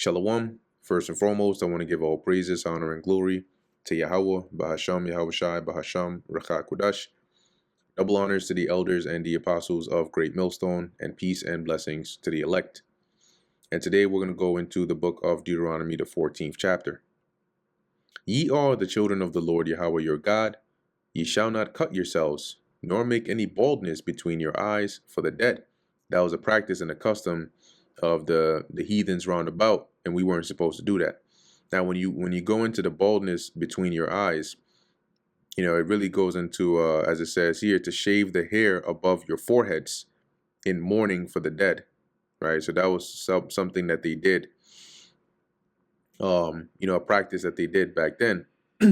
Shalom. First and foremost, I want to give all praises, honor, and glory to Yahweh, Bahasham, Yahweh Shai, Bahasham, Rakha Kudash. Double honors to the elders and the apostles of Great Millstone, and peace and blessings to the elect. And today we're going to go into the book of Deuteronomy, the 14th chapter. Ye are the children of the Lord Yahweh your God. Ye shall not cut yourselves, nor make any baldness between your eyes for the dead. That was a practice and a custom of the heathens round about, and we weren't supposed to do that. Now, when you go into the baldness between your eyes, it really goes into, as it says here, to shave the hair above your foreheads in mourning for the dead, right? So that was something that they did, a practice that they did back then,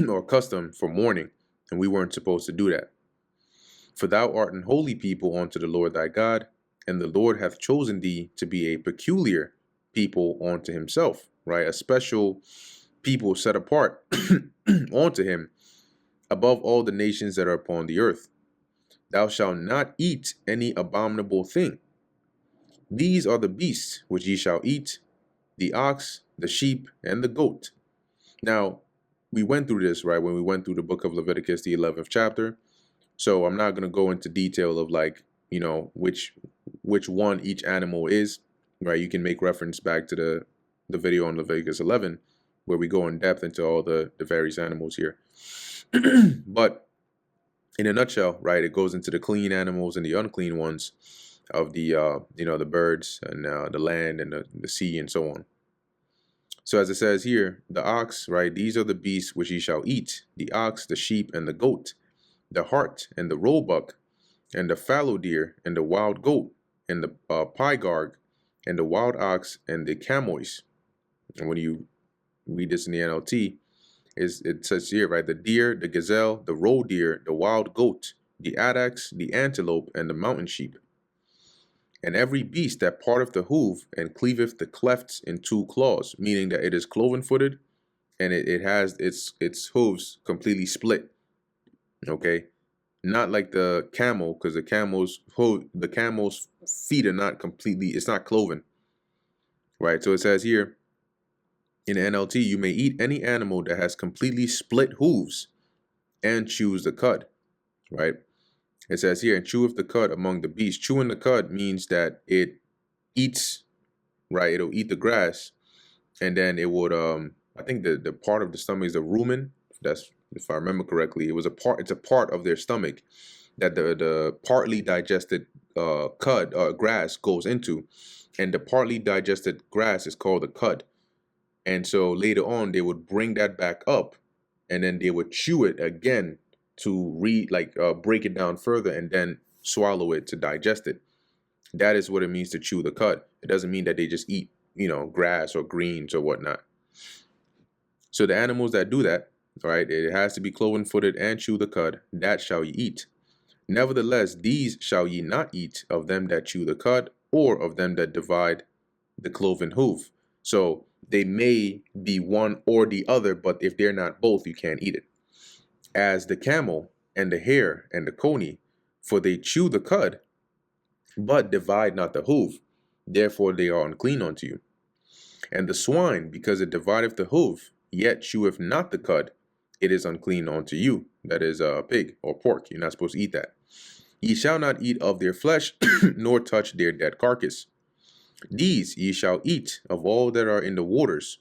or custom for mourning, and we weren't supposed to do that. For thou art an holy people unto the Lord thy God, and the Lord hath chosen thee to be a peculiar people unto himself, right? A special people set apart unto him above all the nations that are upon the earth. Thou shalt not eat any abominable thing. These are the beasts which ye shall eat, the ox, the sheep, and the goat. Now, we went through this, right, when we went through the book of Leviticus, the 11th chapter. So I'm not going to go into detail of which one each animal is, right? You can make reference back to the video on Leviticus 11, where we go in depth into all the various animals here. But in a nutshell, right, it goes into the clean animals and the unclean ones of the the birds and the land and the sea and so on. So as it says here, the ox, right, these are the beasts which ye shall eat, the ox, the sheep, and the goat, the hart and the roebuck, and the fallow deer, and the wild goat, and the pygarg, and the wild ox, and the camois. And when you read this in the NLT, it says here, right, the deer, the gazelle, the roe deer, the wild goat, the addax, the antelope, and the mountain sheep. And every beast that parteth the hoof and cleaveth the clefts in two claws, meaning that it is cloven-footed and it has its hooves completely split. Okay, not like the camel, because the camel's feet are not completely, it's not cloven, right? So it says here in the NLT, you may eat any animal that has completely split hooves and chews the cud, right? It says here, and cheweth the cud among the beasts. Chewing the cud means that it eats, right? It'll eat the grass, and then it would, I think the part of the stomach is the rumen. That's, if I remember correctly, it's a part of their stomach that the partly digested cud grass goes into, and the partly digested grass is called the cud. And so later on, they would bring that back up, and then they would chew it again to break it down further and then swallow it to digest it. That is what it means to chew the cud. It doesn't mean that they just eat, grass or greens or whatnot. So the animals that do that, right, it has to be cloven-footed and chew the cud, that shall ye eat. Nevertheless, these shall ye not eat of them that chew the cud, or of them that divide the cloven hoof. So they may be one or the other, but if they're not both, you can't eat it. As the camel and the hare and the coney, for they chew the cud, but divide not the hoof, therefore they are unclean unto you. And the swine, because it divideth the hoof, yet cheweth not the cud, it is unclean unto you. That is a pig or pork. You're not supposed to eat that. Ye shall not eat of their flesh, nor touch their dead carcass. These ye shall eat of all that are in the waters.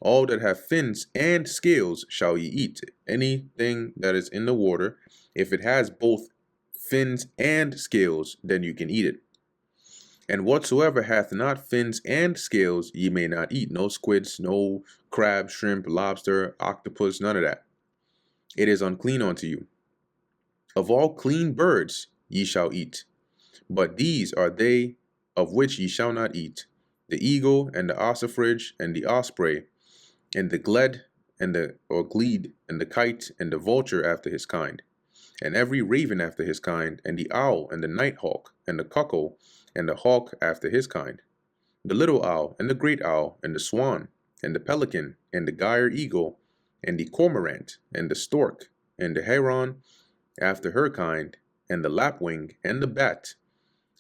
All that have fins and scales shall ye eat. Anything that is in the water, if it has both fins and scales, then you can eat it. And whatsoever hath not fins and scales, ye may not eat. No squids, no crab, shrimp, lobster, octopus, none of that. It is unclean unto you. Of all clean birds ye shall eat, but these are they of which ye shall not eat: the eagle, and the ossifrage, and the osprey, and the gled, and the glede, and the kite, and the vulture after his kind, and every raven after his kind, and the owl, and the nighthawk, and the cuckoo, and the hawk after his kind, the little owl, and the great owl, and the swan, and the pelican, and the gyre eagle, and the cormorant, and the stork, and the heron after her kind, and the lapwing, and the bat,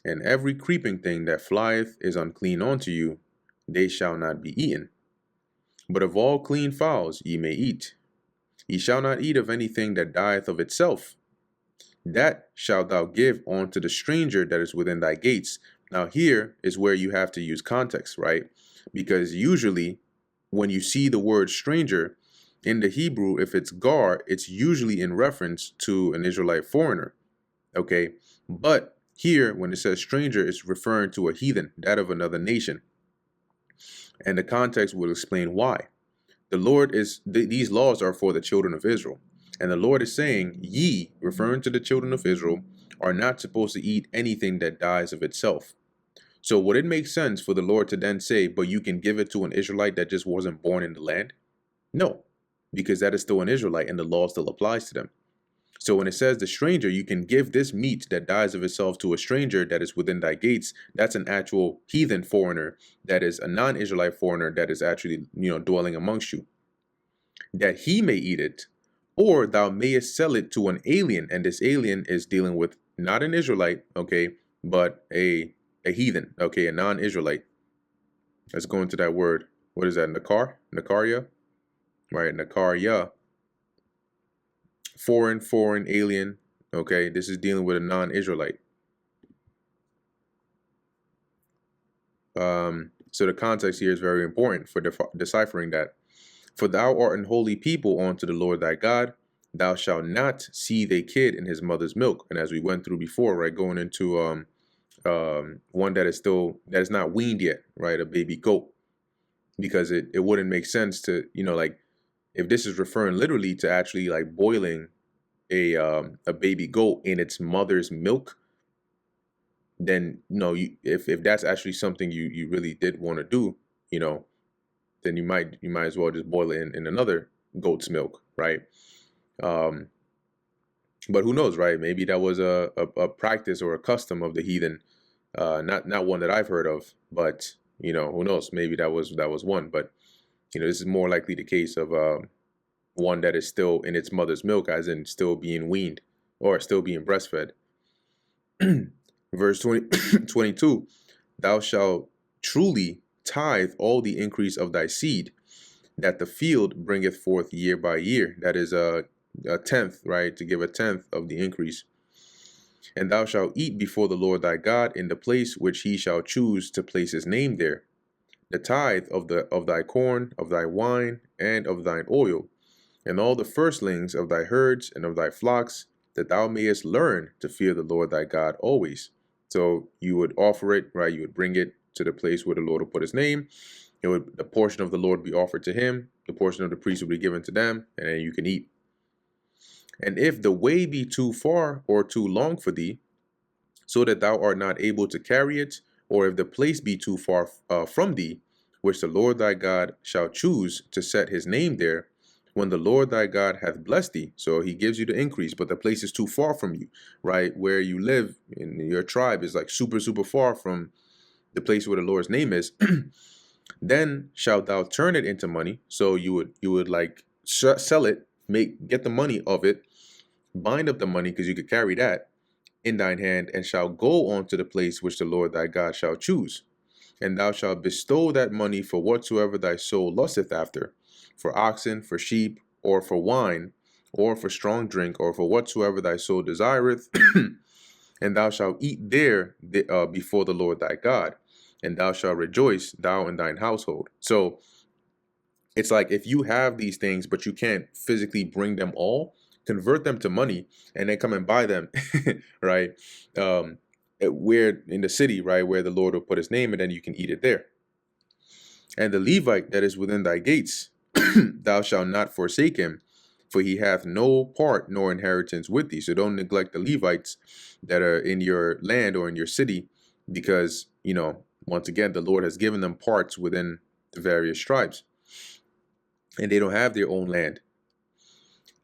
and every creeping thing that flieth is unclean unto you, they shall not be eaten. But of all clean fowls ye may eat. Ye shall not eat of anything that dieth of itself. That shalt thou give unto the stranger that is within thy gates. Now here is where you have to use context, right? Because usually when you see the word stranger in the Hebrew, if it's gar, it's usually in reference to an Israelite foreigner, okay? But here, when it says stranger, it's referring to a heathen, that of another nation. And the context will explain why. The Lord is, these laws are for the children of Israel. And the Lord is saying, ye, referring to the children of Israel, are not supposed to eat anything that dies of itself. So would it make sense for the Lord to then say, but you can give it to an Israelite that just wasn't born in the land? No, because that is still an Israelite and the law still applies to them. So when it says the stranger, you can give this meat that dies of itself to a stranger that is within thy gates. That's an actual heathen foreigner, that is a non-Israelite foreigner that is actually, dwelling amongst you, that he may eat it, or thou mayest sell it to an alien. And this alien is dealing with not an Israelite, okay, but a heathen, okay, a non-Israelite. Let's go into that word. What is that? Nakar? Nakaria? Right, Nakaria. Foreign, alien. Okay, this is dealing with a non-Israelite. So the context here is very important for deciphering that. For thou art an holy people unto the Lord thy God. Thou shalt not seethe a kid in his mother's milk. And as we went through before, right, going into one that is not weaned yet, right, a baby goat, because it wouldn't make sense to, like, if this is referring literally to actually like boiling a baby goat in its mother's milk, then if that's actually something you really did want to do, then you might as well just boil it in another goat's milk, right? But who knows, right? Maybe that was a practice or a custom of the heathen, not one that I've heard of, but who knows? Maybe that was one, but this is more likely the case of one that is still in its mother's milk, as in still being weaned or still being breastfed. Verse 22, thou shalt truly tithe all the increase of thy seed, that the field bringeth forth year by year. That is a tenth, right? To give a tenth of the increase. And thou shalt eat before the Lord thy God in the place which he shall choose to place his name there. The tithe of thy corn, of thy wine, and of thine oil, and all the firstlings of thy herds and of thy flocks, that thou mayest learn to fear the Lord thy God always. So you would offer it, right? You would bring it to the place where the Lord will put his name. The portion of the Lord be offered to him. The portion of the priest will be given to them, and then you can eat. And if the way be too far or too long for thee, so that thou art not able to carry it, or if the place be too far from thee, which the Lord thy God shall choose to set his name there, when the Lord thy God hath blessed thee, so he gives you the increase, but the place is too far from you, right? Where you live in your tribe is like super, super far from the place where the Lord's name is. Then shalt thou turn it into money. So you would like sell it, get the money of it, bind up the money, because you could carry that in thine hand, and shall go on to the place which the Lord thy God shall choose. And thou shalt bestow that money for whatsoever thy soul lusteth after, for oxen, for sheep, or for wine, or for strong drink, or for whatsoever thy soul desireth. And thou shalt eat there before the Lord thy God, and thou shalt rejoice, thou and thine household. So it's like, if you have these things, but you can't physically bring them all, convert them to money and then come and buy them, right? Where in the city, right, where the Lord will put his name, and then you can eat it there. And the Levite that is within thy gates, thou shalt not forsake him, for he hath no part nor inheritance with thee. So don't neglect the Levites that are in your land or in your city, because, once again, the Lord has given them parts within the various tribes, and they don't have their own land.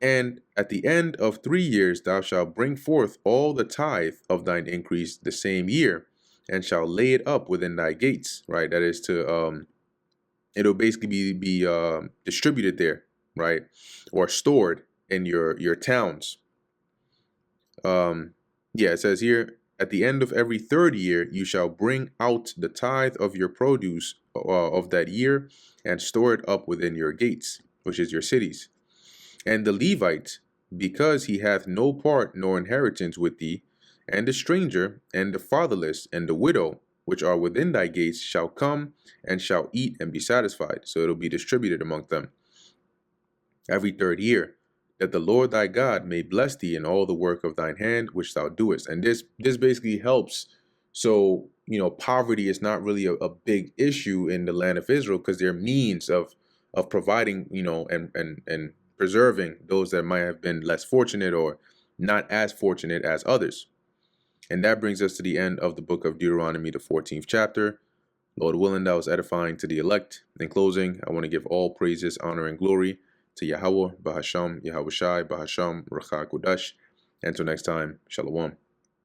And at the end of 3 years thou shalt bring forth all the tithe of thine increase the same year, and shall lay it up within thy gates, right? That is to it'll basically be distributed there, right, or stored in your towns. Yeah, it says here, At the end of every third year, you shall bring out the tithe of your produce of that year and store it up within your gates, which is your cities. And the Levite, because he hath no part nor inheritance with thee, and the stranger, and the fatherless, and the widow, which are within thy gates, shall come and shall eat and be satisfied. So it'll be distributed among them every third year, that the Lord thy God may bless thee in all the work of thine hand which thou doest. And this basically helps. So, poverty is not really a big issue in the land of Israel, because their means of providing, and preserving those that might have been less fortunate or not as fortunate as others. And that brings us to the end of the book of Deuteronomy, the 14th chapter. Lord willing, that was edifying to the elect. In closing, I want to give all praises, honor, and glory to Yahweh, Bahasham, Yahweh Shai, Bahasham, Racha Kodash. Until next time, Shalom.